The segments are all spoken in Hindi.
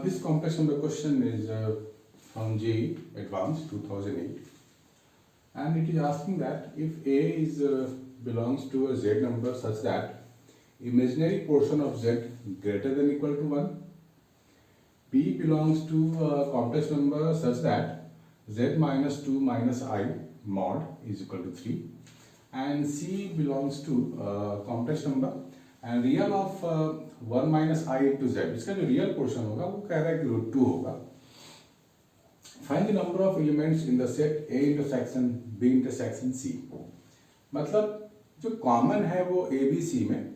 This complex number question is from JEE Advanced 2008, and it is asking that if A is belongs to a Z number such that imaginary portion of Z greater than equal to 1, B belongs to a complex number such that Z minus 2 minus I mod is equal to 3, and C belongs to a complex number and real of 1 minus I into Z, इसका जो रियल पोर्शन होगा वो कह रहा है कि रूट 2 होगा. Find the number of elements in the set A intersection B intersection C. मतलब जो कॉमन है वो ए बी सी में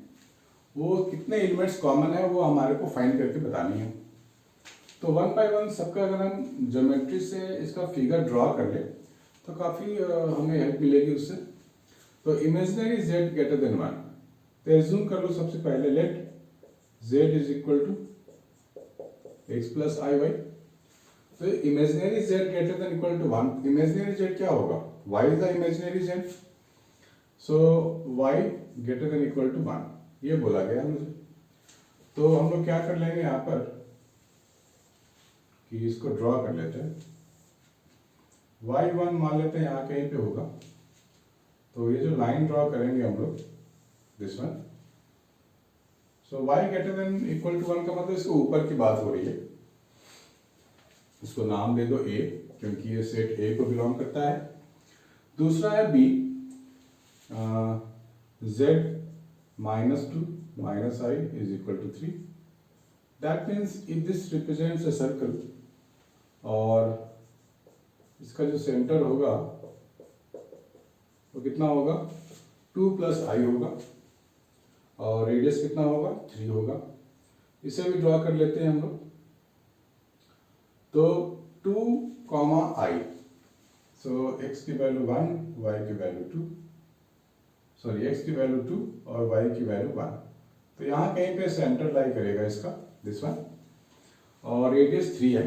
वो कितने एलिमेंट्स कॉमन है वो हमारे को फाइंड करके बतानी है. तो वन बाय वन सबका अगर हम ज्योमेट्री से इसका फिगर ड्रॉ कर ले तो काफ़ी हमें हेल्प मिलेगी उससे. तो इमेजिनरी जेड ग्रेटर देन 1, तो एज्यूम कर लो सबसे पहले let z is equal to x plus i y. तो imaginary z greater than equal to 1, imaginary z क्या होगा, y is the imaginary z, so y greater than equal to 1 ये बोला गया मुझे. तो हम लोग क्या कर लेंगे यहाँ पर कि इसको ड्रॉ कर लेते हैं. y1 मान लेते हैं यहाँ कहीं पे होगा. तो ये जो लाइन ड्रॉ करेंगे हम लोग this one, so y greater than equal to 1 का मतलब इसके ऊपर की बात हो रही है. इसको नाम दे दो a क्योंकि ये सेट a को बिलोंग करता है. दूसरा है b, z minus 2 minus I is equal to 3. That means if this represents a circle और इसका जो सेंटर होगा वो कितना होगा 2 प्लस आई होगा और रेडियस कितना होगा 3 होगा. इसे भी ड्रॉ कर लेते हैं हम लोग. तो 2 कॉमा आई, सो x की वैल्यू 1 y की वैल्यू 2, सॉरी x की वैल्यू 2 और y की वैल्यू 1. तो यहाँ कहीं पे सेंटर लाई करेगा इसका दिस वन और रेडियस 3 है.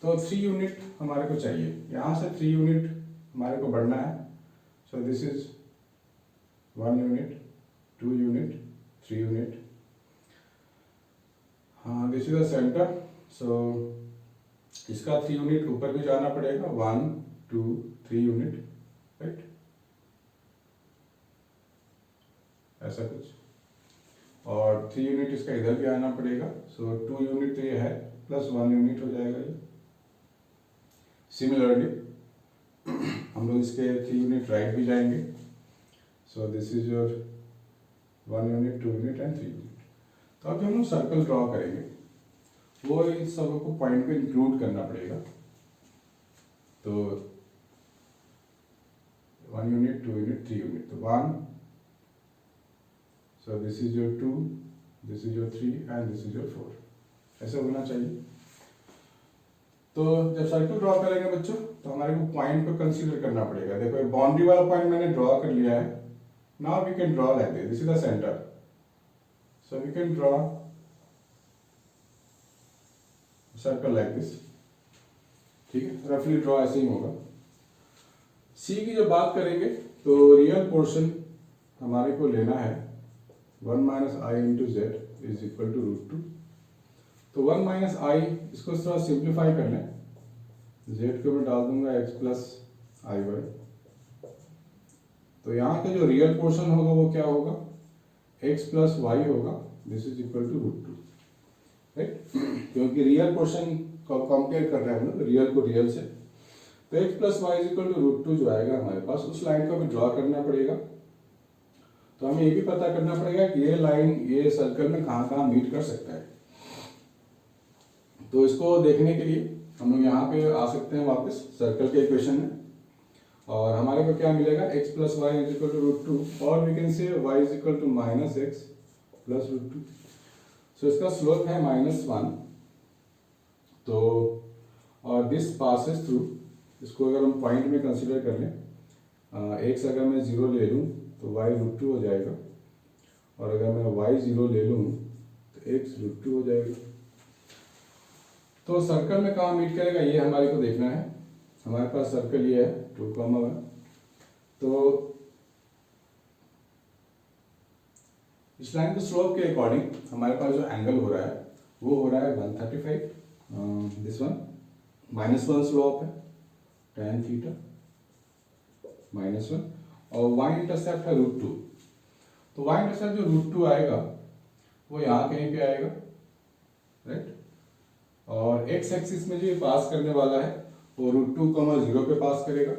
तो 3 यूनिट हमारे को चाहिए, यहाँ से 3 यूनिट हमारे को बढ़ना है. So this is 1 unit, 2 unit, 3 unit. हाँ, दिस इज द सेंटर. सो इसका 3 यूनिट ऊपर भी जाना पड़ेगा, 1 2 3 यूनिट, राइट, ऐसा कुछ. और 3 यूनिट इसका इधर भी आना पड़ेगा. सो 2 यूनिट तो ये है प्लस 1 यूनिट हो जाएगा ये. सिमिलरली हम लोग इसके 3 यूनिट राइट भी जाएंगे. So this is your 1 unit, 2 unit and 3 unit. तो अब हम लोग सर्कल ड्रॉ करेंगे वो इन सब को पॉइंट को इंक्लूड करना पड़ेगा. तो 1 यूनिट, 2 यूनिट, 3 यूनिट. तो 1, so this is your 2, this is your 3 and this is your 4. ऐसा होना चाहिए. तो जब सर्कल ड्रॉ करेंगे बच्चों तो हमारे को पॉइंट को कंसीडर करना पड़ेगा. देखो बाउंड्री वाला पॉइंट मैंने ड्रॉ कर लिया है. Now we can draw like this, this is the centre. So we can draw circle like this. ठीक है, रफली ड्रॉ ऐसे ही होगा. सी की जब बात करेंगे तो रियल पोर्शन हमारे को लेना है 1 minus I into Z is equal to root 2. तो 1 माइनस आई, इसको थोड़ा सिंप्लीफाई कर लें. जेड को मैं डाल दूंगा x प्लस आई वाई. तो यहाँ का जो रियल पोर्शन होगा वो क्या होगा, x प्लस वाई होगा. This is equal to root 2, right, क्योंकि रियल पोर्शन को कंपेयर कर रहे हैं हम लोग रियल को रियल से. तो x plus Y is equal to root 2 जो आएगा हमारे पास, उस लाइन को भी ड्रॉ करना पड़ेगा. तो हमें ये भी पता करना पड़ेगा कि ये लाइन ये सर्कल में कहाँ कहाँ मीट कर सकता है. तो इसको देखने के लिए हम लोग यहाँ पे आ सकते हैं वापस सर्कल के इक्वेशन में, और हमारे को क्या मिलेगा x plus Y is equal to root 2 और we can say y is equal to minus X plus root 2. So इसका स्लोप है -1. तो और दिस पासेस थ्रू, इसको अगर हम पॉइंट में कंसीडर कर लें, x अगर मैं 0 ले लूँ तो y रूट 2 हो जाएगा, और अगर मैं y 0 ले लूँ तो x रूट 2 हो जाएगा. तो सर्कल में कहाँ मीट करेगा ये हमारे को देखना है. हमारे पास सर्कल ये है 2,1. तो इस लाइन के स्लोप के अकॉर्डिंग हमारे पास जो एंगल हो रहा है वो हो रहा है 135. दिस वन -1 स्लोप है, tan थीटा -1, और y इंटरसेप्ट है √2। तो y इंटरसेप्ट जो √2 आएगा वो यहाँ कहीं पे आएगा, राइट। और x एक्सिस में जो ये पास करने वाला है वो √2, 0 पे पास करेगा,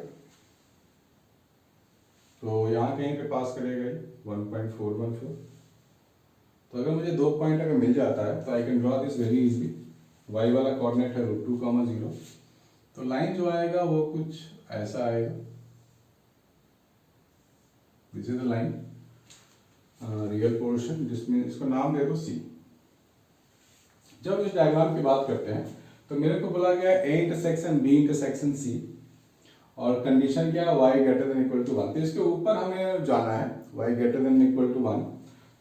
तो यहाँ कहीं पे पास करेगा ये 1.414। तो अगर मुझे 2 पॉइंट अगर मिल जाता है तो I can draw this very easily. y वाला कोऑर्डिनेट है √2, 0, तो लाइन जो आएगा वो कुछ ऐसा आएगा। This is the line real portion, जिसमें इसको नाम दे दो C। जब इस डायग्राम की बात करते हैं तो मेरे को बोला गया A intersection B intersection C, और कंडीशन क्या है y greater than equal to 1। तो इसके ऊपर हमें जाना है y greater than equal to 1,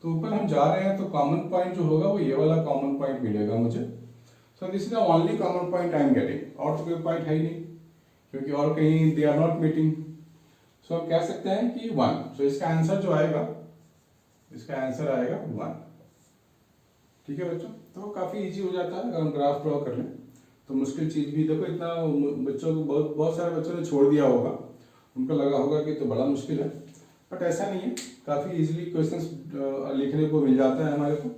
तो ऊपर हम जा रहे हैं तो कॉमन पॉइंट जो होगा वो ये वाला कॉमन पॉइंट मिलेगा मुझे। So this is the only common point I am getting, और तो कोई पॉइंट है ही नहीं क्योंकि और कहीं दे आर नॉट मीटिंग। सो हम कह सकते हैं कि 1। सो इसका आंसर जो आएगा, इसका आंसर आएगा 1। ठीक है बच्चों, तो काफ़ी इजी हो जाता है अगर हम ग्राफ ड्रॉ कर लें। तो मुश्किल चीज़ भी देखो, इतना बच्चों को बहुत सारे बच्चों ने छोड़ दिया होगा, उनको लगा होगा कि तो बड़ा मुश्किल है, बट ऐसा नहीं है। काफ़ी इजीली क्वेश्चंस लिखने को मिल जाता है हमारे को,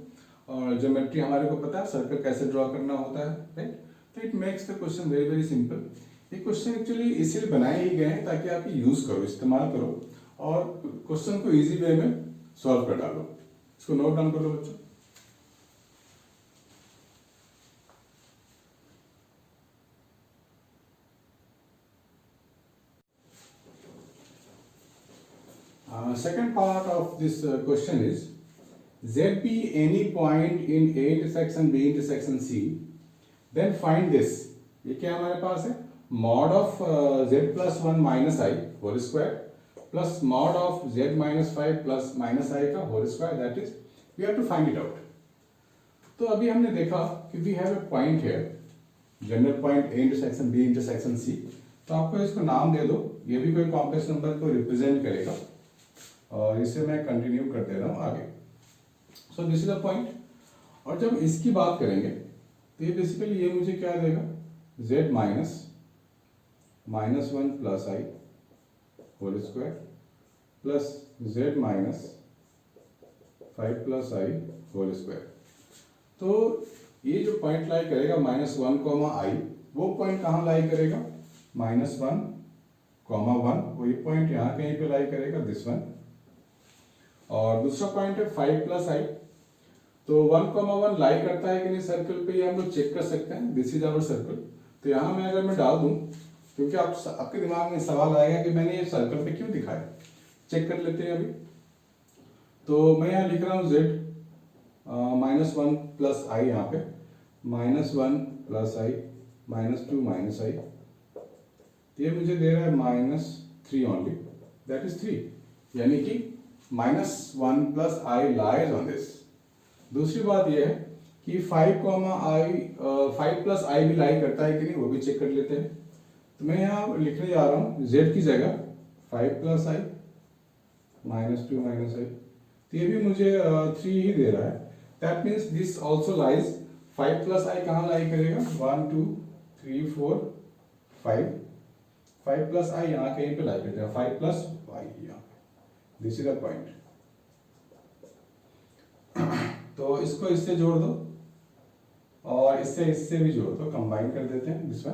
और ज्योमेट्री हमारे को पता है, सर्कल कैसे ड्रॉ करना होता है, राइट। तो it makes the question very very simple. ये क्वेश्चन एक्चुअली इसलिए बनाए ही गए हैं ताकि आप यूज़ करो, इस्तेमाल करो, और क्वेश्चन को ईजी वे में सॉल्व कर डालो। इसको नोट डाउन कर लो बच्चों। Second part of this question is, Z be any point in A intersection B intersection C, then find this। ये क्या हमारे पास है, mod of Z plus 1 minus I whole square plus mod of Z minus 5 plus minus I का whole square, that is we have to find it out। तो अभी हमने देखा कि we have a point here, general point A intersection B intersection C। तो आपको इसको नाम दे दो, ये भी कोई कॉम्प्लेक्स नंबर को रिप्रेजेंट करेगा, और इसे मैं कंटिन्यू कर दे रहा हूँ आगे। So this is the point. और जब इसकी बात करेंगे तो ये बेसिकली ये मुझे क्या देगा, z minus -1 plus I whole square plus z minus 5 plus I whole square. तो ये जो पॉइंट लाई करेगा -1, I, वो पॉइंट कहाँ लाई करेगा, -1, 1, वही पॉइंट यहाँ कहीं पे लाई करेगा, दिस वन। और दूसरा पॉइंट है 5 प्लस I, तो 1, 1 लाई करता है कि नहीं सर्कल पे, ये हम लोग चेक कर सकते हैं। This is our circle. तो यहाँ मैं अगर मैं डाल दूं, क्योंकि आपके दिमाग में सवाल आएगा कि मैंने ये सर्कल पे क्यों दिखाया, चेक कर लेते हैं अभी। तो मैं यहाँ लिख रहा हूँ z -1 प्लस I, यहाँ पे -1 प्लस I -2 I, ये मुझे दे रहा है -3 ओनली, दैट इज 3, यानी कि -1 plus I lies on this. दूसरी बात यह है कि 5 प्लस I भी लाई करता है कि नहीं, वो भी चेक कर लेते हैं। तो मैं यहाँ लिखने जा रहा हूँ z की जगह 5 प्लस I -2 I, तो ये भी मुझे 3 ही दे रहा है। That means this also lies, 5 plus I कहाँ लाई करेगा, 1 2 3 4 5 प्लस I यहाँ कहीं पे लाई करेगा, 5 प्लस I यहाँ। This is the point. तो इसको इससे जोड़ दो और इससे भी जोड़ दो, कंबाइन कर देते हैं दिस वन।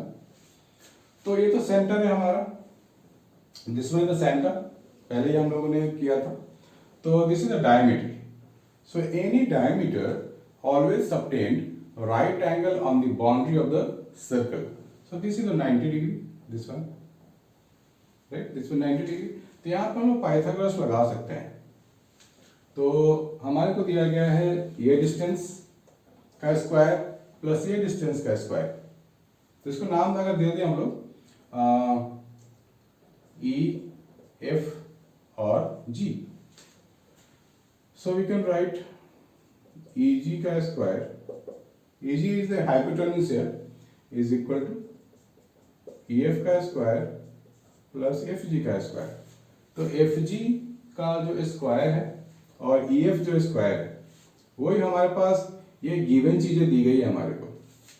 तो ये तो सेंटर है हमारा, this one is the centre, पहले ही हम लोगों ने किया था। तो this is the diameter. So any diameter always subtend right angle on the boundary of the circle. So this is the 90 degree, this one, right, this one 90 degree. तो यहाँ पर हम पाइथागोरस लगा सकते हैं। तो हमारे को दिया गया है ये डिस्टेंस का स्क्वायर प्लस ये डिस्टेंस का स्क्वायर। तो इसको नाम अगर दे दें हम लोग E, F और G। So we can write EG का square, EG is the hypotenuse here, is equal to EF का स्क्वायर प्लस FG का स्क्वायर। तो FG का जो स्क्वायर है और EF जो स्क्वायर है, वही हमारे पास ये गिवन चीजें दी गई है हमारे को,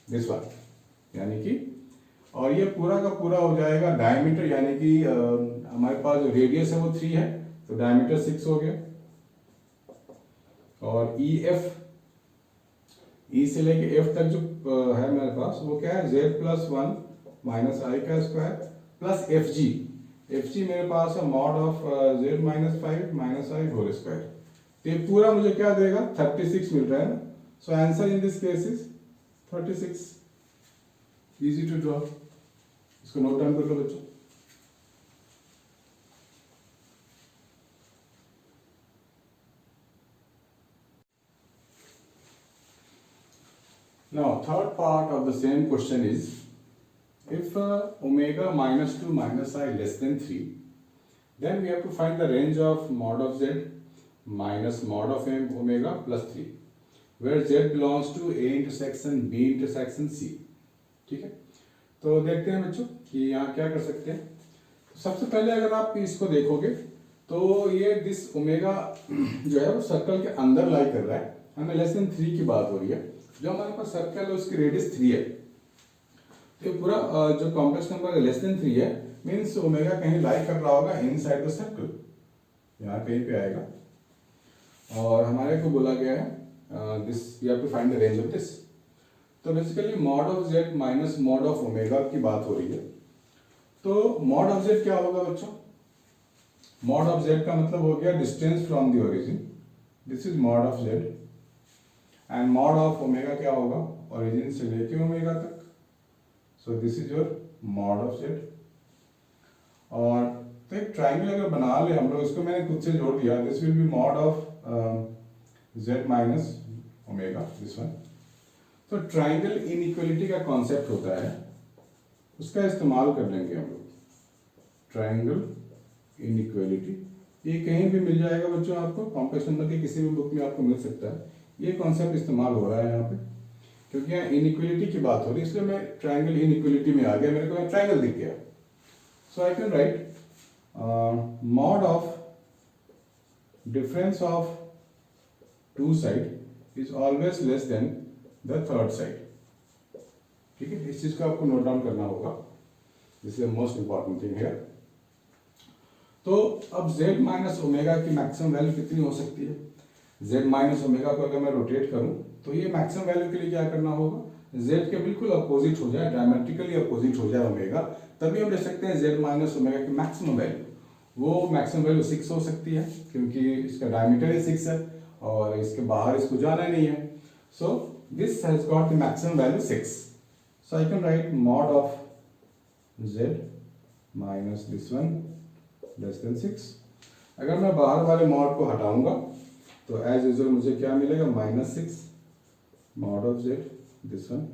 दिस वन। यानी कि, और ये पूरा का पूरा हो जाएगा डायमीटर, यानी कि हमारे पास जो रेडियस है वो 3 है, तो डायमीटर 6 हो गया। और ई एफ, ई से लेके एफ तक जो है मेरे पास वो क्या है, जेड प्लस 1 माइनस आई का square plus F G. F G मेरे पास है mod of Z minus 5 minus I whole square. तो ये पूरा मुझे क्या देगा, 36 मिल रहा है ना। So answer in this case is 36। Easy to draw, इसको नोट डाउन कर लो बच्चों। Now third part of the same question is, if omega minus 2 minus I less than 3, then we have to find the range of mod of z minus mod of m omega plus 3, where z belongs to a intersection b intersection c। ठीक है, तो देखते हैं बच्चों कि यहाँ क्या कर सकते हैं। तो सबसे पहले अगर आप इसको देखोगे तो ये दिस ओमेगा जो है वो सर्कल के अंदर लाई कर रहा है, हमें लेस देन 3 की बात हो रही है। जो हमारे पास सर्कल है उसकी रेडियस 3 है, तो पूरा जो कॉम्प्लेक्स नंबर लेस देन 3 है, मीन्स ओमेगा कहीं लाई कर रहा होगा इनसाइड द सर्कल, यहाँ कहीं पे आएगा। और हमारे को बोला गया है this we have to find the range of this. तो basically mod of Z minus mod of omega की बात हो रही है। तो मॉड ऑफ जेड क्या होगा बच्चों, मॉड ऑफ जेड का मतलब हो गया distance from the origin, this is mod of Z. And mod of omega क्या होगा, ओरिजिन से लेके ओमेगा तक, so this is your mod of Z. और तो एक ट्राइंगल अगर बना ले हम लोग, इसको मैंने खुद से जोड़ दिया, this will B mod of Z minus omega, this one. तो ट्राइंगल इनइक्वालिटी का कॉन्सेप्ट होता है, उसका इस्तेमाल कर लेंगे हम लोग। ट्राइंगल इनइक्वालिटी, ये कहीं भी मिल जाएगा बच्चों, आपको कॉम्प्लेक्स नंबर के किसी भी बुक में आपको मिल सकता है। ये कॉन्सेप्ट इस्तेमाल हो रहा है यहाँ पे, क्योंकि यहाँ इनइक्वालिटी की बात हो रही है, इसलिए मैं ट्राइंगल इनइक्वालिटी में आ गया, मेरे को ट्राइंगल दिख गया। So I can write mod of difference of two side is always less than the third side. ठीक है, इस चीज को आपको नोट डाउन करना होगा, this is the most important thing here. तो अब z माइनस ओमेगा की मैक्सिमम वैल्यू कितनी हो सकती है, z माइनस ओमेगा को अगर मैं रोटेट करूं तो ये मैक्सिमम वैल्यू के लिए क्या करना होगा, z के बिल्कुल अपोजिट हो जाए, डायमेट्रिकली अपोजिट हो जाए ओमेगा, तभी हम ले सकते हैं z माइनस ओमेगा की मैक्सिमम वैल्यू। वो मैक्सिमम वैल्यू 6 हो सकती है, क्योंकि इसका डायमीटर ही 6 है और इसके बाहर इसको जाना नहीं है। सो this has got the maximum value 6, so I can write mod of z minus this one less than 6। अगर मैं बाहर वाले मॉड को हटाऊंगा तो एज यूजुअल मुझे क्या मिलेगा, -6 mod of z this one।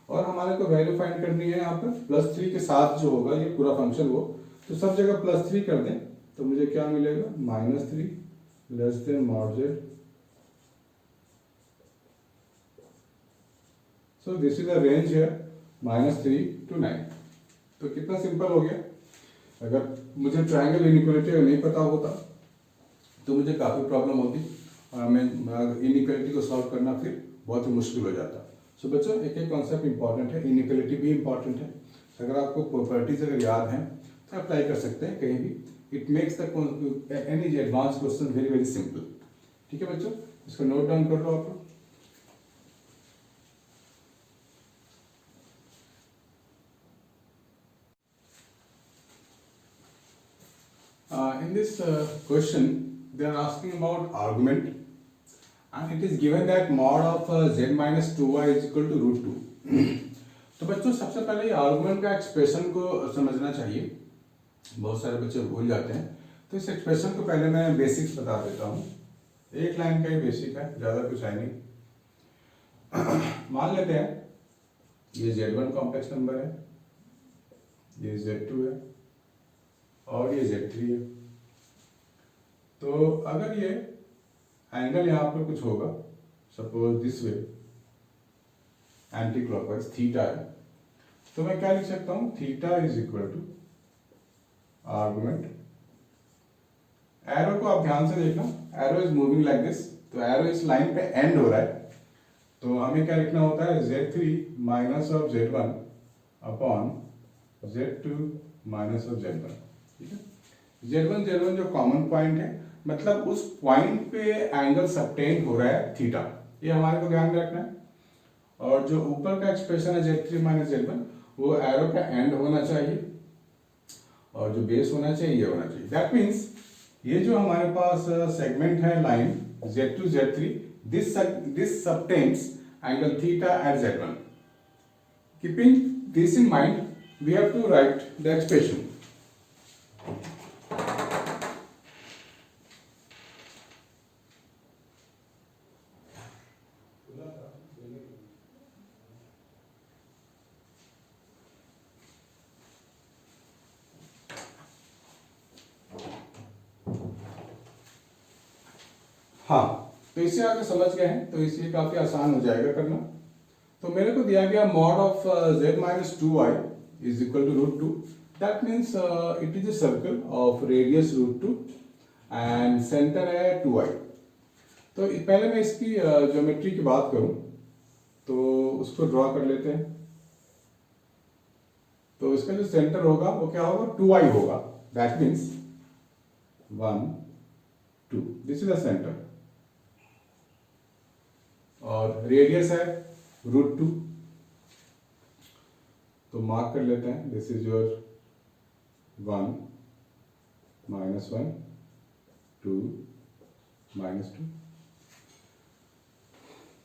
और हमारे को वैल्यू फाइंड करनी है यहाँ पर +3 के साथ जो होगा ये पूरा फंक्शन वो, तो सब जगह +3 कर दें तो मुझे क्या मिलेगा, -3 less than mod z। So this is the range here -3 to 9। तो कितना सिंपल हो गया। अगर मुझे ट्रायंगल इनइक्वालिटी नहीं पता होता तो मुझे काफ़ी प्रॉब्लम होती और मैं इनइक्वालिटी को सॉल्व करना फिर बहुत ही मुश्किल हो जाता। सो बच्चों एक एक कॉन्सेप्ट इंपॉर्टेंट है, इनइक्वालिटी भी इंपॉर्टेंट है। अगर आपको प्रॉपर्टीज अगर याद हैं तो अप्लाई कर सकते हैं कहीं भी। It makes the any advance question very very simple. ठीक है बच्चों, इसको नोट डाउन कर लो आप लोग। In this question, they are asking about argument, and it is given that mod of z minus 2y is equal to √2। तो बच्चों सबसे पहले ये आर्गुमेंट का एक्सप्रेशन को समझना चाहिए, बहुत सारे बच्चे भूल जाते हैं। तो इस एक्सप्रेशन को पहले मैं बेसिक्स बता देता हूँ, एक लाइन का ही बेसिक है, ज़्यादा कुछ है नहीं। मान लेते हैं ये z1 कॉम्प्लेक्स नंबर है, ये z2 है और ये z3 है। तो अगर ये एंगल यहाँ पर कुछ होगा, suppose this way anti clockwise theta है, तो मैं क्या लिख सकता हूँ, theta is equal to argument. Arrow को आप ध्यान से देखना, arrow is moving like this, तो एरो इस लाइन पे एंड हो रहा है, तो हमें क्या लिखना होता है Z3 minus of Z1 upon Z2 minus of Z1, ठीक है। Z1 जो कॉमन पॉइंट है, मतलब उस पॉइंट पे एंगल सबटेंड हो रहा है थीटा, ये हमारे को ध्यान में रखना है। और जो ऊपर का एक्सप्रेशन है Z3 माइनस Z1, वो एरो का एंड होना चाहिए और जो बेस होना चाहिए ये होना चाहिए। दैट मीन्स ये जो हमारे पास सेगमेंट है line Z2 Z3, this subtends angle theta at Z1। Keeping this in mind, we have to write the expression. हाँ, तो इससे आगे समझ गए हैं, तो इसलिए काफी आसान हो जाएगा करना। तो मेरे को दिया गया mod of z minus 2i is equal to root 2। That means it is a circle of radius root 2 and centre है 2i। तो पहले मैं इसकी ज्योमेट्री की बात करूं तो उसको ड्रॉ कर लेते हैं। तो इसका जो सेंटर होगा वो क्या होगा, 2i होगा। That means 1 2, this is the centre और रेडियस है रूट 2। तो मार्क कर लेते हैं, this is your 1 minus 1 2 minus 2।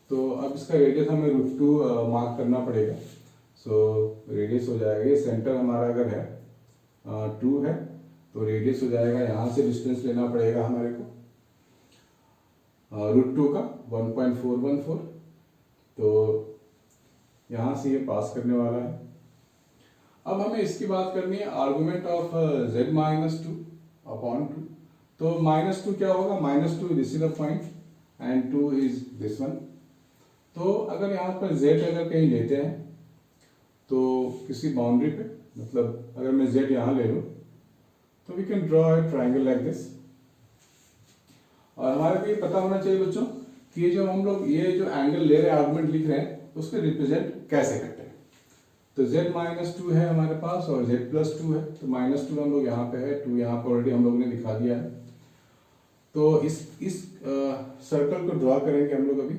तो अब इसका रेडियस हमें रूट 2 मार्क करना पड़ेगा। सो रेडियस हो जाएगा, ये सेंटर हमारा अगर है 2 है तो रेडियस हो जाएगा, यहाँ से डिस्टेंस लेना पड़ेगा हमारे को रूट 2 का 1.414। तो यहाँ से ये पास करने वाला है। अब हमें इसकी बात करनी है argument of z minus 2 upon 2। तो माइनस 2 क्या होगा, minus 2 this is the point and 2 is this one. तो अगर यहाँ पर z अगर कहीं लेते हैं तो किसी बाउंड्री पे, मतलब अगर मैं z यहाँ ले लूँ तो we can draw a triangle like this. और हमारे को ये पता होना चाहिए बच्चों कि ये जो हम लोग ये जो एंगल ले रहे हैं, आर्गुमेंट लिख रहे हैं, उसको रिप्रेजेंट कैसे करते हैं। तो z माइनस 2 है हमारे पास और z प्लस 2 है। तो माइनस 2 हम लोग यहाँ पे है, 2 यहाँ पर ऑलरेडी हम लोग ने दिखा दिया है। तो इस सर्कल को ड्रॉ करेंगे हम लोग अभी।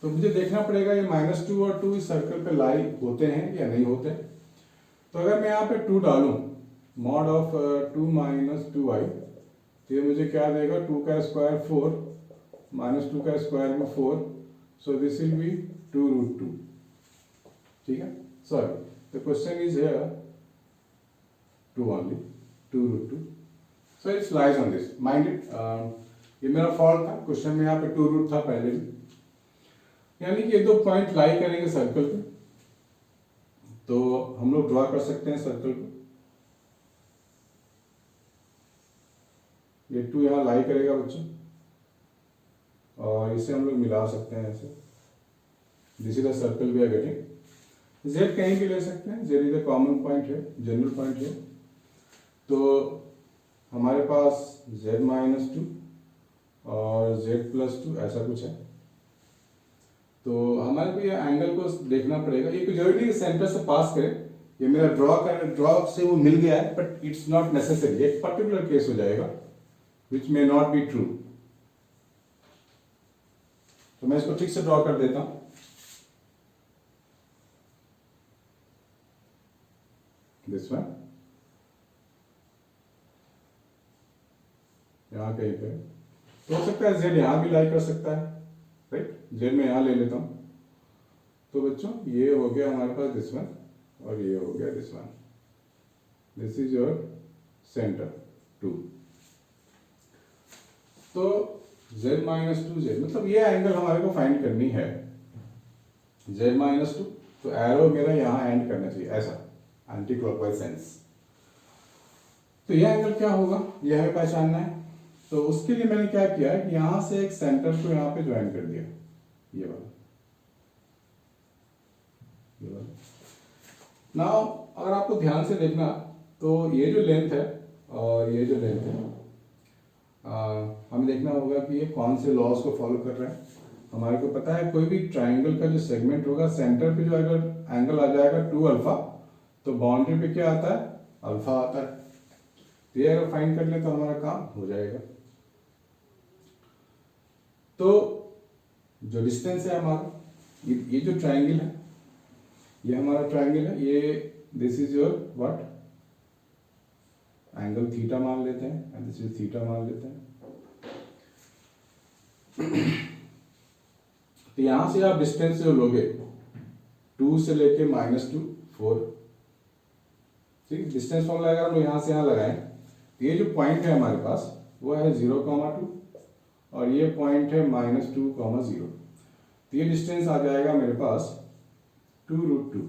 तो मुझे देखना पड़ेगा ये माइनस 2 और 2 इस सर्कल पे लाई होते हैं या नहीं होते। तो अगर मैं यहाँ पे 2 डालूं, मॉड ऑफ 2 माइनस 2i, तो ये मुझे क्या देगा, 2 का स्क्वायर 4 माइनस 2 का स्क्वायर में 4। So this will be 2 root 2, ठीक है। Sorry, the question is here 2 only, 2 root 2। So it's lies on this, mind it. ये मेरा फॉल्ट था, क्वेश्चन में यहाँ पे 2 रूट था पहले भी। यानी कि ये दो पॉइंट लाई करेंगे सर्कल पे, तो हम लोग ड्रॉ कर सकते हैं सर्कल को। ये 2 यहाँ लाई करेगा बच्चों और इसे हम लोग मिला सकते हैं ऐसे। This is the circle we are getting. z कहीं भी ले सकते हैं, z is the common point है, जनरल पॉइंट है। तो हमारे पास z माइनस 2 और z प्लस 2 ऐसा कुछ है। तो हमारे को ये एंगल को देखना पड़ेगा। ये कोई जरूरी नहीं सेंटर से पास करे, ये मेरा ड्रॉ से वो मिल गया है, बट इट्स नॉट नेसेसरी। एक पर्टिकुलर केस हो जाएगा विच मे नॉट बी ट्रू। तो मैं इसको ठीक से ड्रॉ कर देता हूं। दिस वन यहां कहीं पे तो हो सकता है z यहां भी लाई कर सकता है, राइट। z में यहां ले लेता हूं। तो बच्चों ये हो गया हमारे पास दिस वन और ये हो गया this one. This is your centre 2। तो z माइनस 2z, मतलब ये एंगल हमारे को फाइंड करनी है, z माइनस 2। तो एरो मेरा यहाँ एंड करना चाहिए ऐसा, एंटी क्लॉकवाइज सेंस। तो यह एंगल क्या होगा, यह हमें पहचानना है। तो उसके लिए मैंने क्या किया कि यहाँ से एक सेंटर को यहाँ पे ज्वाइन कर दिया, ये वाला। नाउ अगर आपको ध्यान से देखना तो ये जो लेंथ है और ये जो लेंथ है, हमें देखना होगा कि ये कौन से लॉज को फॉलो कर रहा है। हमारे को पता है कोई भी ट्राइंगल का जो सेगमेंट होगा सेंटर पे जो अगर एंगल आ जाएगा 2 अल्फा, तो बाउंड्री पे क्या आता है, अल्फा आता है। तो ये अगर फाइंड कर ले तो हमारा काम हो जाएगा। तो जो डिस्टेंस है हमारा, ये जो ट्राइंगल है, ये हमारा ट्राइंगल है, ये this is your what, angle theta मान लेते हैं, एंड दिस इज थीटा मान लेते हैं। तो यहां से आप डिस्टेंस जो लोगे 2 से लेके -2 4, ठीक, डिस्टेंस फॉर्मूला अगर हम यहां से यहां लगाएं तो ये जो पॉइंट है हमारे पास वो है 0,2 और ये पॉइंट है -2,0। तो ये डिस्टेंस आ जाएगा मेरे पास 2√2,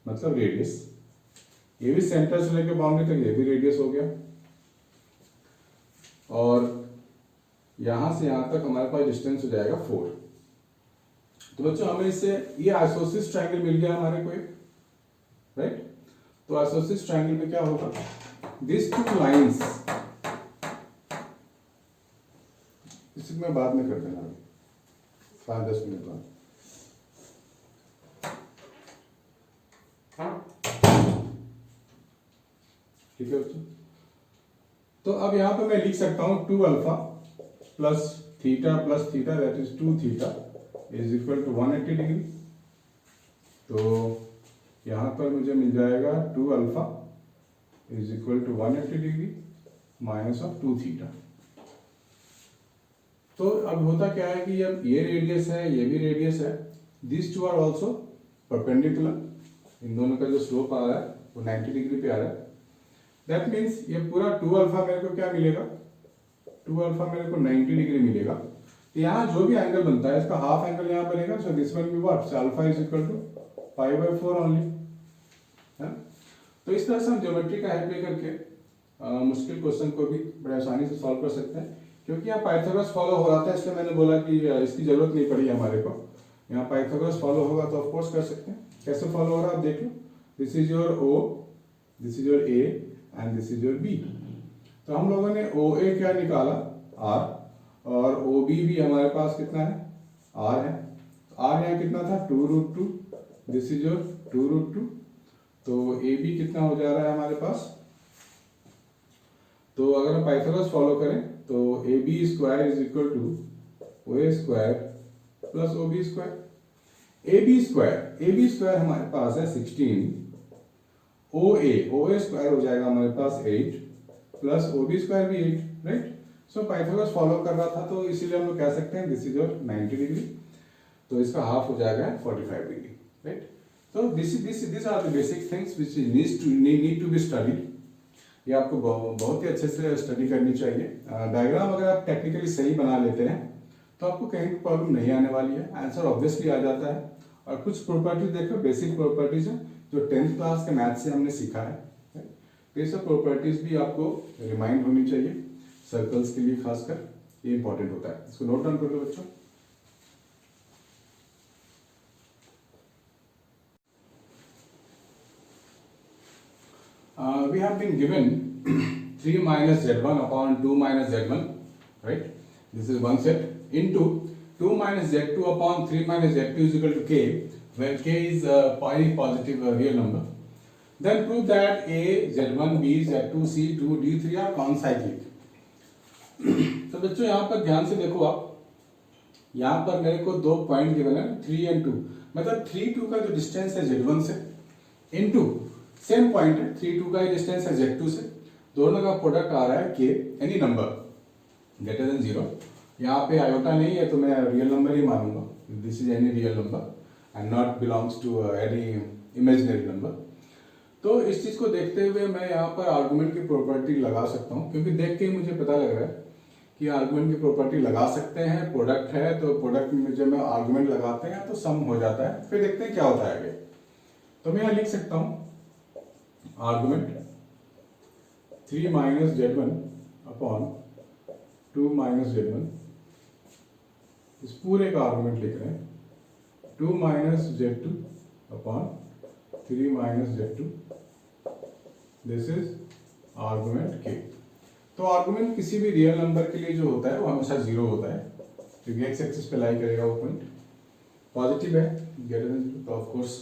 मतलब रेडियस। ये भी सेंटर से लेकर बाउंड्री तक ये भी रेडियस हो गया, और यहां से यहां तक हमारे पास डिस्टेंस हो जाएगा 4। तो बच्चों हमें इससे ये आइसोसिस ट्रायंगल मिल गया हमारे को एक, राइट। तो आइसोसिस ट्रायंगल में क्या होगा, दिस टू लाइंस, इसी मैं बाद में कर देना 5-10 मिनट बाद। ठीक है बच्चों, तो अब यहां पे मैं लिख सकता हूं 2 alpha plus theta that is 2 theta is equal to 180 degree. तो यहां पर मुझे मिल जाएगा 2 alpha is equal to 180 degree minus of 2 theta. तो अब होता क्या है कि अब ये रेडियस है, ये भी रेडियस है, this two are also perpendicular, इन दोनों का जो स्लोप आ रहा है वो 90 डिग्री पे आ रहा है। दैट मीन्स ये पूरा 2 अल्फा मेरे को क्या मिलेगा, 2 अल्फा मेरे को 90 डिग्री मिलेगा। तो यहाँ जो भी एंगल बनता है इसका हाफ एंगल यहाँ बनेगा, so this one be what, so alpha is equal to 5/4 only, है। तो इस तरह से हम ज्योमेट्री का हेल्प लेकर मुश्किल क्वेश्चन को भी बड़े आसानी से सॉल्व कर सकते हैं। क्योंकि यहाँ पाइथागोरस फॉलो हो रहा था इसलिए मैंने बोला कि इसकी जरूरत नहीं पड़ी हमारे को। यहाँ पाइथागोरस फॉलो होगा तो ऑफ कोर्स कर सकते हैं। कैसे फॉलो हो रहा है आप देख लो, this is your O, this is your A and this is your B. तो हम लोगों ने ओ ए क्या निकाला, आर, और ओ बी भी हमारे पास कितना है, आर है। आर यहाँ कितना था 2√2, दिस इज योर 2√2। तो ए बी कितना हो जा रहा है हमारे पास, तो अगर हम पाइथागोरस फॉलो करें तो A B square is equal to O A square plus O B square. A B square हमारे पास है 16, ओ ए स्क्वायर हो जाएगा हमारे पास 8 प्लस ओ बी स्क्वायर भी 8, राइट। सो पाइथागोरस फॉलो कर रहा था तो इसीलिए हम लोग कह सकते हैं दिस इज योर 90 डिग्री, तो इसका हाफ हो जाएगा 45 डिग्री, राइट। तो this are the basic things which need to be studied. ये आपको बहुत ही अच्छे से स्टडी करनी चाहिए। डायग्राम अगर आप टेक्निकली सही बना लेते हैं तो आपको कहीं भी प्रॉब्लम नहीं आने वाली है, आंसर ऑब्वियसली आ जाता है। और कुछ प्रॉपर्टीज देखो, बेसिक प्रॉपर्टीज है जो 10th क्लास के मैथ से हमने सीखा है। तो ये सब प्रॉपर्टीज भी आपको रिमाइंड होनी चाहिए, सर्कल्स के लिए खासकर ये इंपॉर्टेंट होता है। इसको नोट डाउन कर लो बच्चों। We have been given 3 minus z1 upon 2 minus z1, right? This is one set into 2 minus z2 upon 3 minus z2 is equal to k, where k is a positive real number. Then prove that a, z1, b, z2, c, 2, d3 are concyclic. तो बच्चों यहाँ पर ध्यान से देखो आप, यहाँ पर मेरे को दो पॉइंट गिवन है 3 and 2, मतलब 3, 2 का जो डिस्टेंस है z1 से इनटू सेम पॉइंट है 3, 2 का ही डिस्टेंस है z2 से, दोनों का प्रोडक्ट आ रहा है k any number greater than 0। यहाँ पे आयोटा नहीं है तो मैं रियल नंबर ही मानूंगा, this is any real number and not belongs to any imaginary number. तो इस चीज को देखते हुए मैं यहाँ पर आर्गुमेंट की प्रॉपर्टी लगा सकता हूँ, क्योंकि देख के ही मुझे पता लग रहा है कि आर्गुमेंट की प्रॉपर्टी लगा सकते हैं। प्रोडक्ट है तो प्रोडक्ट में जब मैं आर्गुमेंट लगाते हैं तो सम हो जाता है, फिर देखते हैं क्या होता है आगे। तो मैं यहाँ लिख सकता हूँ argument 3 minus z1 upon 2 minus z1, इस पूरे का आर्गुमेंट लिख रहे हैं 2 minus z2 upon 3 minus z2, this is argument k। तो आर्गुमेंट किसी भी रियल नंबर के लिए जो होता है वो हमेशा 0 होता है, क्योंकि एक्स एक्सिस पे लाई करेगा वो पॉइंट, पॉजिटिव है ग्रेटर देन 2 तो ऑफ कोर्स।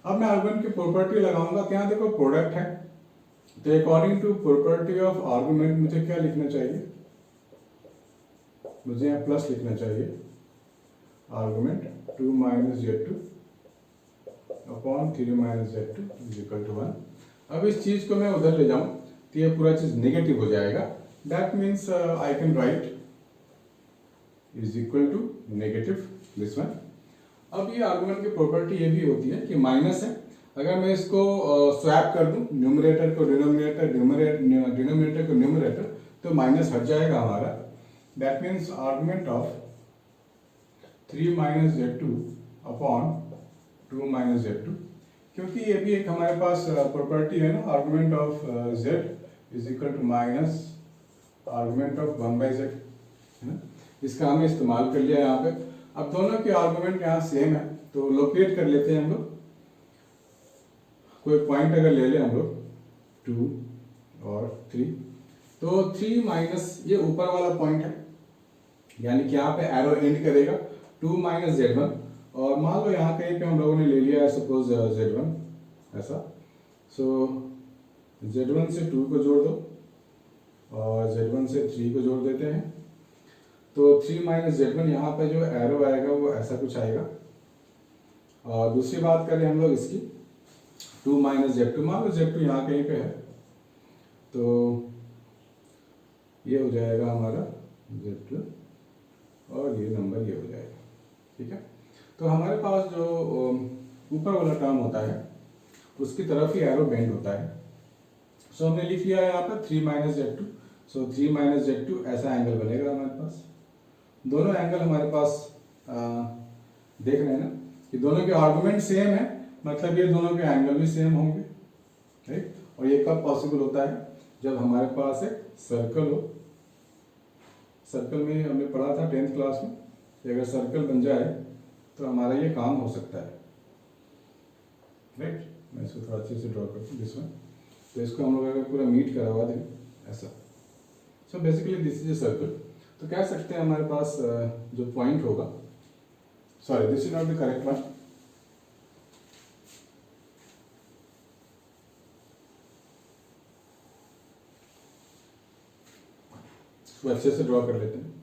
अब मैं आर्गुमेंट की प्रॉपर्टी लगाऊंगा, तो यहाँ देखो प्रोडक्ट है, तो according to property of argument मुझे क्या लिखना चाहिए, मुझे यहाँ प्लस लिखना चाहिए, argument 2 minus Z2 upon 3 minus Z2 is equal to 1। अब इस चीज को मैं उधर ले जाऊं तो ये पूरा चीज नेगेटिव हो जाएगा, that means I can write is equal to negative this one. अब ये आर्गुमेंट की प्रॉपर्टी ये भी होती है कि माइनस है, अगर मैं इसको स्वैप कर दूं न्यूमरेटर को डिनोमिनेटर, डिनोमिनेटर को न्यूमरेटर, तो माइनस हट जाएगा हमारा, that means argument of 3 minus Z2 upon 2 minus Z2, क्योंकि ये भी एक हमारे पास प्रॉपर्टी है ना, argument of Z is equal to minus argument of 1 by Z, है ना, इसका हमने इस्तेमाल कर लिया यहाँ पे। अब दोनों के आर्गुमेंट यहाँ सेम है, तो लोकेट कर लेते हैं हम लोग, कोई पॉइंट अगर ले लें हम लोग 2 और 3, तो 3 माइनस ये ऊपर वाला पॉइंट है, यानी कि यहाँ पे एरो एंड करेगा 2 माइनस Z1, और मान लो यहाँ कहीं पे हम लोगों ने ले लिया है सपोज Z1 ऐसा, सो Z1 से 2 को जोड़ दो और Z1 से 3 को जोड़ देते हैं, तो 3 माइनस Z1 यहाँ पे जो एरो आएगा वो ऐसा कुछ आएगा। और दूसरी बात करें हम लोग इसकी 2 माइनस Z2, मान लो Z2 यहाँ कहीं पे है, तो ये हो जाएगा हमारा Z2 और ये नंबर ये हो जाएगा, ठीक है। तो हमारे पास जो ऊपर वाला टर्म होता है उसकी तरफ ही एरो बेंड होता है, सो हमने लिख लिया है यहाँ पर 3 माइनस Z2, सो 3 माइनस Z2 ऐसा एंगल बनेगा हमारे पास। दोनों एंगल हमारे पास देख रहे हैं ना कि दोनों के आर्गुमेंट सेम है, मतलब ये दोनों के एंगल भी सेम होंगे, राइट। और ये कब पॉसिबल होता है, जब हमारे पास एक सर्कल हो। सर्कल में हमने पढ़ा था 10th क्लास में कि अगर सर्कल बन जाए तो हमारा ये काम हो सकता है, राइट। मैं इसको थोड़ा अच्छे से ड्रॉ करता हूँ दिस वन, तो इसको हम लोग अगर पूरा मीट करवा दें ऐसा, so basically this is a circle, तो कह सकते हैं हमारे पास जो पॉइंट होगा, sorry this is not the correct one, इसको अच्छे से ड्रॉ कर लेते हैं।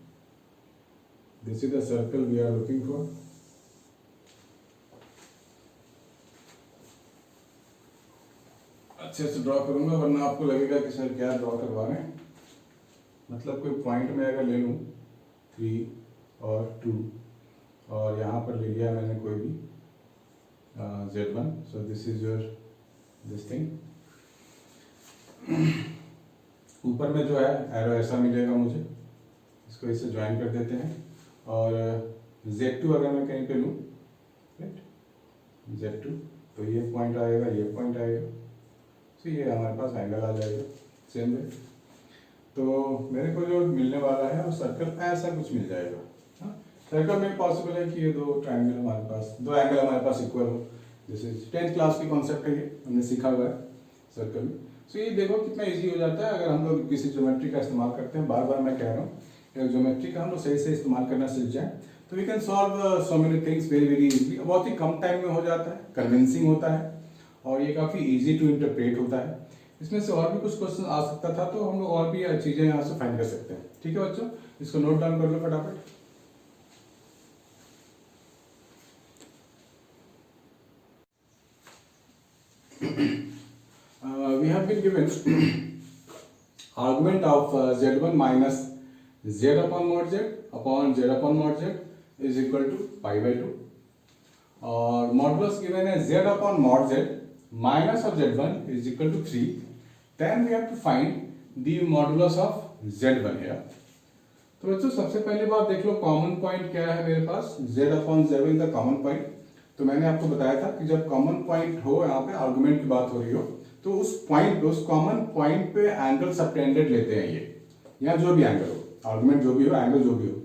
This is the circle we are looking for, अच्छे से ड्रॉ करूंगा वरना आपको लगेगा कि सर क्या ड्रॉ करवा रहे हैं। मतलब कोई पॉइंट में अगर ले लूँ 3 और 2 और यहाँ पर ले लिया मैंने कोई भी Z1, so this is your this thing, ऊपर में जो है एरो ऐसा मिलेगा मुझे, इसको इससे ज्वाइन कर देते हैं, और Z2 अगर मैं कहीं पे लूँ, राइट, Z2, तो ये पॉइंट आएगा, ये पॉइंट आएगा, तो ये हमारे पास एंगल आ जाएगा सेम वे। तो मेरे को जो मिलने वाला है वो सर्कल ऐसा कुछ मिल जाएगा। हाँ, सर्कल में पॉसिबल है कि ये दो ट्रायंगल हमारे पास, दो एंगल हमारे पास इक्वल हो, जैसे 10th क्लास की कॉन्सेप्ट है, ये हमने सीखा हुआ है सर्कल में। सो ये देखो कितना इजी हो जाता है अगर हम लोग किसी ज्योमेट्री का इस्तेमाल करते हैं। बार बार मैं कह रहा हूँ, अगर ज्योमेट्री का हम लोग सही से इस्तेमाल करना सीख जाए तो we can solve so many things very very easily, बहुत ही कम टाइम में हो जाता है, कन्विंसिंग होता है और ये काफ़ी इजी टू इंटरप्रेट होता है। इसमें से और भी कुछ क्वेश्चन आ सकता था तो हम लोग और भी चीज़ें यहाँ से फाइंड कर सकते हैं। ठीक है बच्चों, इसको नोट डाउन कर लो फटाफट। We have been given argument of z1 minus z upon mod z upon z upon mod z is equal to pi by 2 और modulus given है z upon mod z minus of z1 is equal to 3. Then we have to find the modulus of z1 here. तो बच्चों सबसे पहली बात देख लो कॉमन पॉइंट क्या है मेरे पास, z upon z is the common point. तो मैंने आपको बताया था कि जब कॉमन पॉइंट हो, यहाँ पे आर्गुमेंट की बात हो रही हो, तो उस पॉइंट पे, उस कॉमन पॉइंट पे एंगल सबटेंडेड लेते हैं ये, या जो भी एंगल हो, आर्गुमेंट जो भी हो, एंगल जो भी हो।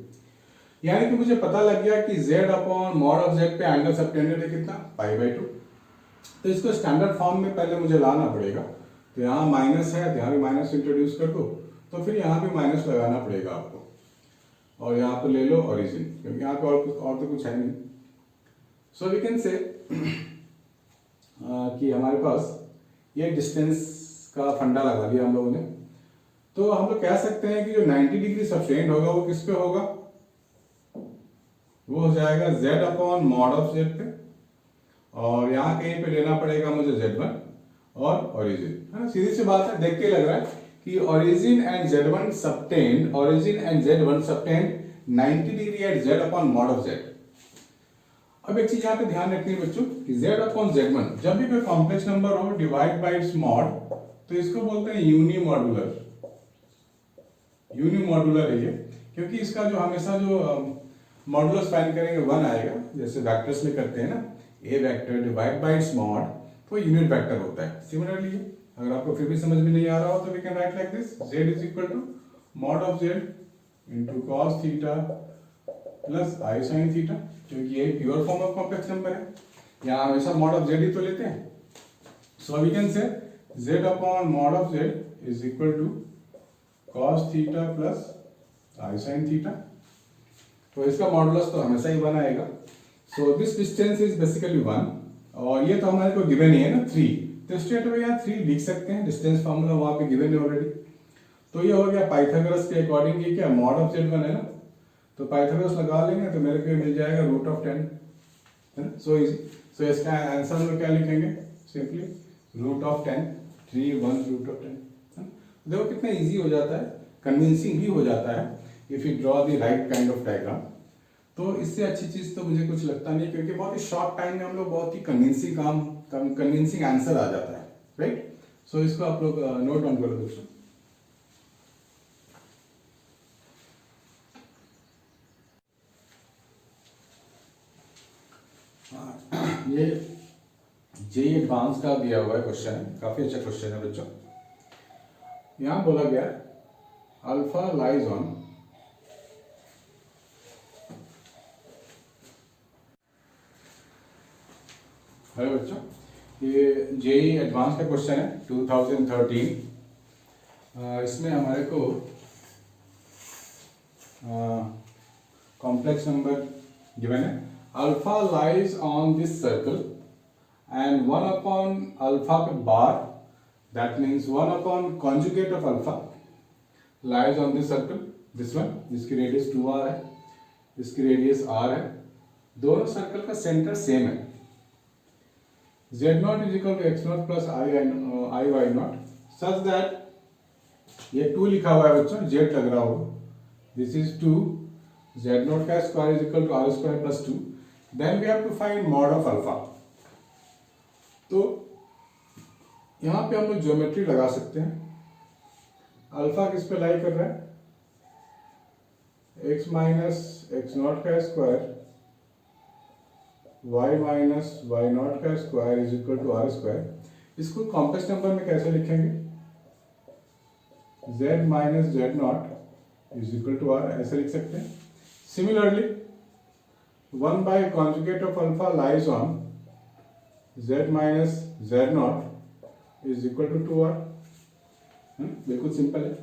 यानी कि मुझे पता लग गया कि z upon mod of z पे एंगल सबटेंडेड है कितना, पाई बाई 2। तो इसको स्टैंडर्ड फॉर्म में पहले मुझे लाना पड़ेगा। तो यहाँ माइनस है, यहाँ भी माइनस इंट्रोड्यूस कर दो, तो फिर यहाँ भी माइनस लगाना पड़ेगा आपको। और यहाँ पे ले लो ओरिजिन, क्योंकि यहाँ पे और तो कुछ है नहीं। सो वी कैन से कि हमारे पास ये डिस्टेंस का फंडा लगा दिया हम लोगों ने। तो हम लोग कह सकते हैं कि जो 90 डिग्री सबटेंड होगा वो किस पे होगा, वो हो जाएगा z upon mod of z पे, और यहाँ कहीं पे लेना पड़ेगा मुझे z1 और ओरिजिन, है ना। सीधी सी बात है, देख के लग रहा है कि origin and z1 subtend, origin and z1 subtend 90 degree at z upon mod of z। अब एक चीज यहाँ पे ध्यान रखनी है बच्चों कि z अपॉन z1 जब भी कोई कॉम्प्लेक्स नंबर हो डिवाइड बाय इट्स मॉड, तो इसको बोलते हैं यूनिमॉड्यूलर। यूनिमॉड्यूलर है ये, क्योंकि इसका जो हमेशा जो मॉडुलस फाइंड करेंगे 1 आएगा, जैसे वेक्टर्स में करते हैं ना, a vector divide by its mod, तो यूनिट वेक्टर होता है। सिमिलरली अगर आपको फिर भी समझ में नहीं आ रहा हो तो we can write like this, z is equal to mod of z into cos theta plus i sin theta, क्योंकि ये pure form of complex number है, यहाँ हमेशा मॉड ऑफ z ही तो लेते हैं। So we can say z upon mod of z is equal to cos theta plus i sin theta, तो इसका मॉडुलस तो हमेशा ही 1 आएगा। So this distance is basically 1, और ये तो हमारे को गिवन ही है ना 3, तो स्ट्रेट अवे यहाँ 3 लिख सकते हैं, डिस्टेंस फार्मूला वहाँ पे गिवन है ऑलरेडी। तो ये हो गया पाइथागोरस के अकॉर्डिंग, ये क्या मॉड ऑफ z1 है ना, तो पाइथागोरस लगा लेंगे तो मेरे को मिल जाएगा रूट ऑफ 10, है ना। So easy. सो इसका आंसर हम लोग क्या लिखेंगे, simply root of 10, 3 1 root of 10, है ना। देखो कितना इजी हो जाता है, कन्विंसिंग भी हो जाता है if you draw the right kind of diagram. तो इससे अच्छी चीज तो मुझे कुछ लगता नहीं, क्योंकि बहुत ही शॉर्ट टाइम में हम लोग बहुत ही कन्विंसिंग आंसर आ जाता है, राइट। सो इसको आप लोग नोट डाउन करो दोस्तों। ये जेईई एडवांस का दिया हुआ है क्वेश्चन है, काफी अच्छा क्वेश्चन है बच्चों। यहां बोला गया अल्फा लाइज ऑन हेलो बच्चों, ये जेईई एडवांस का क्वेश्चन है 2013। इसमें हमारे को कॉम्प्लेक्स नंबर गिवन है, alpha lies on this circle and 1 upon alpha पे bar, that means 1 upon conjugate of alpha lies on this circle, this one, जिसकी रेडियस 2r है, इसकी रेडियस r है, दोनों सर्कल का सेंटर सेम है। z0 is equal to x0 plus i y naught such that, ये 2 लिखा हुआ है बच्चों, z लग रहा होगा, this is 2, z0 का square is equal to r square plus 2, then we have to find mod of alpha। तो यहाँ पे हम लोग ज्योमेट्री लगा सकते हैं। अल्फा किस पे लाई कर रहा है, x माइनस x0 का स्क्वायर y माइनस y0 का square is equal to r square. इसको कॉम्प्लेक्स नंबर में कैसे लिखेंगे, z minus z0 is equal to r, ऐसे लिख सकते हैं। Similarly 1 by conjugate of alpha lies on z minus z0 is equal to 2r, बिल्कुल सिंपल है।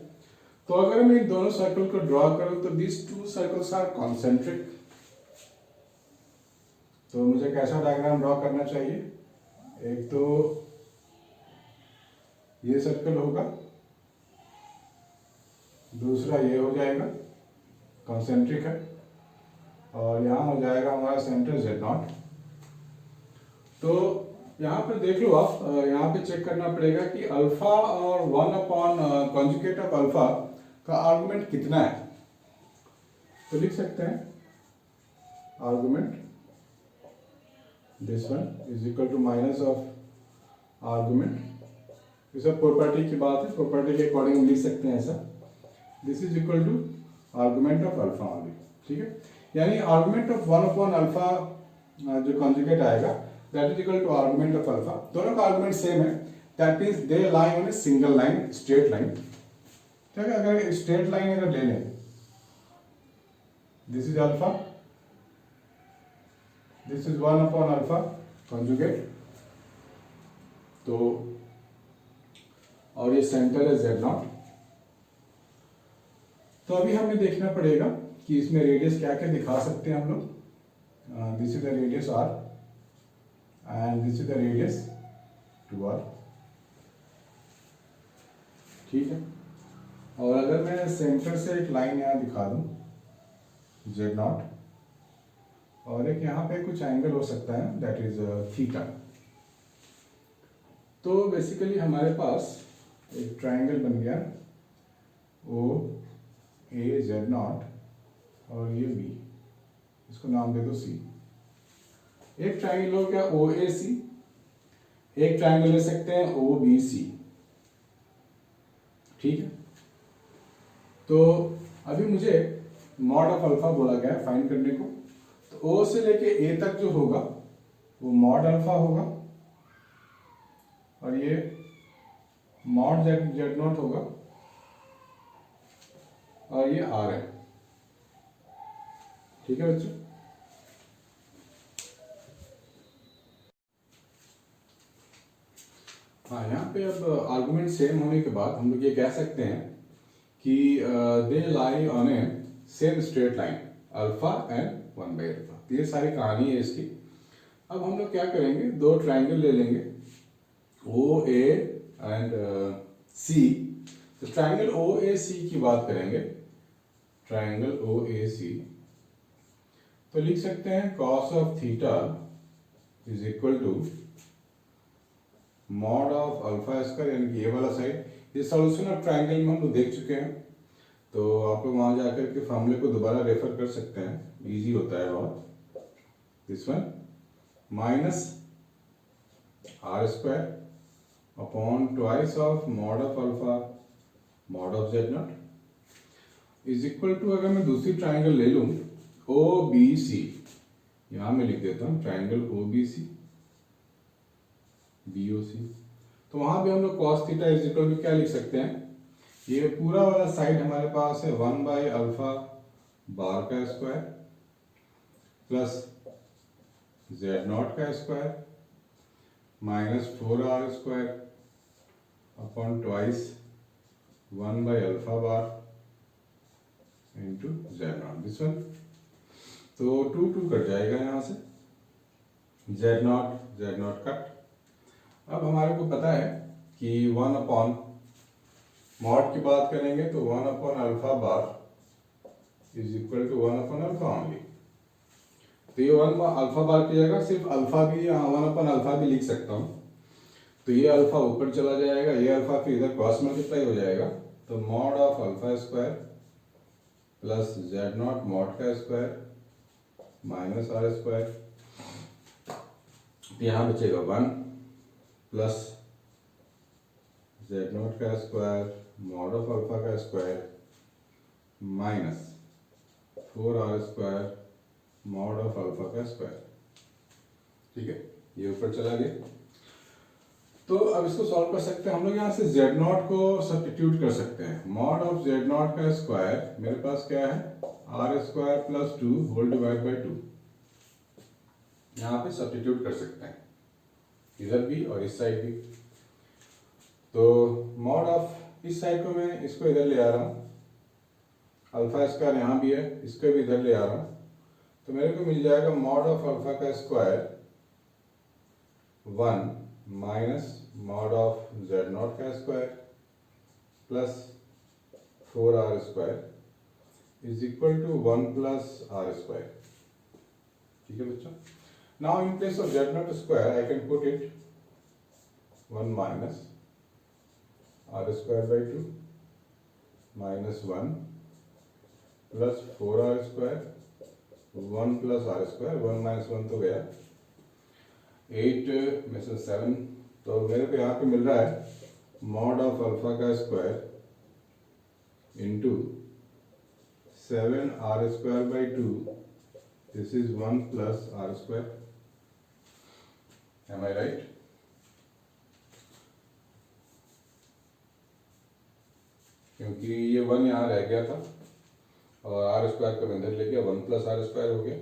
तो अगर मैं इन दोनों सर्कल को ड्रॉ करूं तो दिस 2 सर्कल्स आर कॉन्सेंट्रिक, तो मुझे कैसा डायग्राम ड्रॉ करना चाहिए, एक तो ये सर्कल होगा, दूसरा ये हो जाएगा कॉन्सेंट्रिक है, और यहाँ हो जाएगा हमारा सेंटर z0। तो यहाँ पे देख लो आप, यहाँ पे चेक करना पड़ेगा कि अल्फा और 1 अपॉन कॉन्जुगेट ऑफ अल्फा का आर्गुमेंट कितना है। तो लिख सकते हैं argument this one is equal to minus of argument, ये सब प्रॉपर्टी की बात है, प्रॉपर्टी के अकॉर्डिंग लिख सकते हैं ऐसा, this is equal to argument of alpha only, ठीक है। यानी आर्गुमेंट ऑफ 1 अपॉन अल्फा जो कॉन्जुगेट आएगा that is equal to argument of alpha, दोनों का आर्गुमेंट सेम है, that means they lie on a single line, straight line, ठीक है। अगर स्ट्रेट लाइन अगर ले लें, this is alpha, this is 1 upon alpha conjugate, तो और ये सेंटर है z0। तो अभी हमें देखना पड़ेगा कि इसमें रेडियस क्या क्या दिखा सकते हैं हम लोग। This is the radius R and this is the radius 2r, ठीक है। और अगर मैं सेंटर से एक लाइन यहाँ दिखा दूँ z0 और एक यहाँ पे कुछ एंगल हो सकता है दैट इज थीटा, तो बेसिकली हमारे पास एक ट्राइंगल बन गया ओ ए z0 और ये b, इसको नाम दे दो c। एक ट्राइंगल हो गया ओ ए सी, एक ट्राइंगल ले सकते हैं ओ बी सी, ठीक है। तो अभी मुझे मॉड ऑफ अल्फा बोला गया है फाइंड करने को, तो ओ से लेके ए तक जो होगा वो मॉड अल्फा होगा और ये मॉड जेड नॉट होगा और ये आर है, ठीक है बच्चों। हाँ, यहाँ पे अब आर्गुमेंट सेम होने के बाद हम लोग ये कह सकते हैं कि they lie on a same straight line alpha and 1/अल्फा। ये सारी कहानी है इसकी। अब हम लोग क्या करेंगे, दो ट्राइंगल ले लेंगे ओ ए एंड सी। तो ट्राइंगल ओ ए सी की बात करेंगे, ट्राइंगल ओ ए सी, तो लिख सकते हैं cos of theta is equal to mod of alpha square, यानी कि ये वाला साइड। ये सॉल्यूशन ऑफ ट्राइंगल में हम लोग देख चुके हैं, तो आप लोग वहां जाकर के फॉर्मूले को दोबारा रेफर कर सकते हैं, इजी होता है बहुत। This one minus are square upon twice of mod of alpha mod of Z naught is equal to, अगर मैं दूसरी ट्राइंगल ले लूं ओ बी सी, यहां मैं लिख देता हूं triangle O B C B O C, तो वहां भी हम लोग cos theta is equal to क्या लिख सकते हैं, ये पूरा वाला साइड हमारे पास है 1/अल्फा बार का स्क्वायर प्लस जेड नॉट का square minus 4r square upon twice 1/अल्फा bar into z naught, this one. तो 2 कट जाएगा यहाँ से, जेड नॉट कट। अब हमारे को पता है कि 1 अपॉन मॉड की बात करेंगे तो 1 upon alpha bar is equal to 1 upon alpha only. तो ये 1 अल्फा बार की जगह सिर्फ अल्फा भी, यहाँ 1 अपॉन अल्फा भी लिख सकता हूँ। तो ये अल्फा ऊपर चला जाएगा, ये अल्फा फिर इधर क्रॉस मल्टीप्लाई हो जाएगा, तो mod of alpha square plus z not mod का स्क्वायर माइनस आर स्क्वायर, तो यहाँ बचेगा 1 प्लस जेड नॉट का स्क्वायर मॉड ऑफ अल्फा का square minus 4r square mod of alpha का स्क्वायर, ठीक है। ये ऊपर चला गया। तो अब इसको सॉल्व कर सकते हैं हम लोग, यहाँ से जेड नॉट को सब्स्टिट्यूट कर सकते हैं। मॉड ऑफ जेड नॉट का स्क्वायर मेरे पास क्या है, R square plus 2 whole divide by 2, यहाँ पे सब्स्टिट्यूट कर सकते हैं, इधर भी और इस साइड भी। तो मॉड ऑफ इस साइड को मैं इसको इधर ले आ रहा हूँ, अल्फा स्क्वायर यहाँ भी है, इसको भी इधर ले आ रहा हूँ, तो मेरे को मिल जाएगा मॉड ऑफ अल्फा का square 1 minus mod of Z naught का square plus 4r square is equal to 1 plus are square, ठीक है बच्चों। Now in place of Z naught square I can put it 1 minus are square by 2 minus 1 plus 4r square 1 plus are square, 1 minus 1 तो गया, 8 में से 7, तो मेरे को यहाँ पे मिल रहा है मॉड ऑफ अल्फा का square into 7r square by 2, this is 1 plus are square. Am I right? क्योंकि ये 1 यहाँ रह गया था और आर स्क्वायर को अंदर ले गया, 1 प्लस आर स्क्वायर हो गया।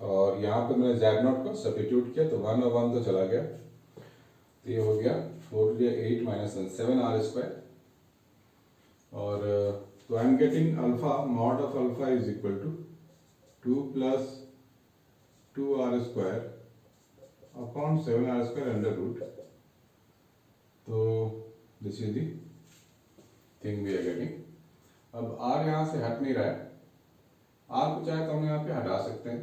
और यहाँ पे मैंने जेड नॉट को सब्स्टिट्यूट किया तो 1 और 1 तो चला गया, तो ये हो गया 4 8 माइनस 7 आर स्क्वायर और तो I am getting alpha mod of alpha is equal to 2 plus 2r² upon 7r² under root. तो this is the thing we are getting. अब r यहाँ से हट नहीं रहा है, r को चाहे तो हम यहाँ पे हटा सकते हैं.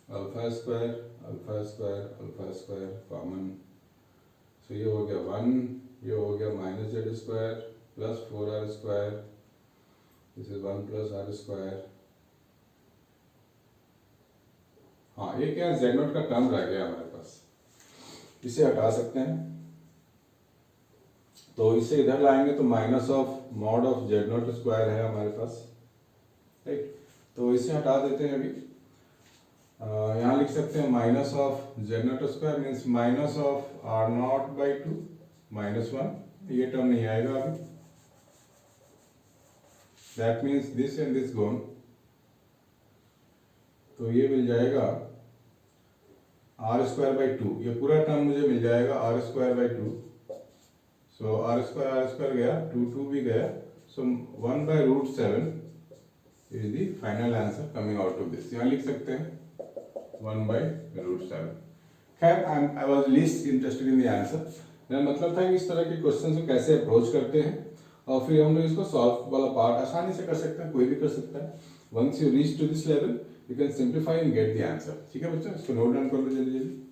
अल्फा स्क्वायर कॉमन, सो ये हो गया 1, ये हो गया -z² plus 4r², this is 1 plus r². हाँ, एक यहाँ z0 का टर्म रह गया हमारे पास, इसे हटा सकते हैं. तो इसे इधर लाएंगे तो minus of mod of z0² है हमारे पास, राइट. तो इसे हटा देते हैं अभी. यहाँ लिख सकते हैं minus of z0² means minus of r0/2 -1. ये टर्म नहीं आएगा अभी. That means this and this gone. तो ये मिल जाएगा r²/2. ये पूरा टर्म मुझे मिल जाएगा r²/2. सो r² गया, 2 भी गया. सो 1/√7 is the final answer coming out of this. यहाँ लिख सकते हैं 1/√7. खैर, I was least interested in the answer. मेरा मतलब था कि इस तरह के क्वेश्चन को कैसे अप्रोच करते हैं और फिर हम लोग इसको सॉल्व वाला पार्ट आसानी से कर सकते हैं, कोई भी कर सकता है. Once you reach to this level you can simplify and get the answer. ठीक है बच्चों, इसको नोट डाउन कर लो जल्दी जल्दी.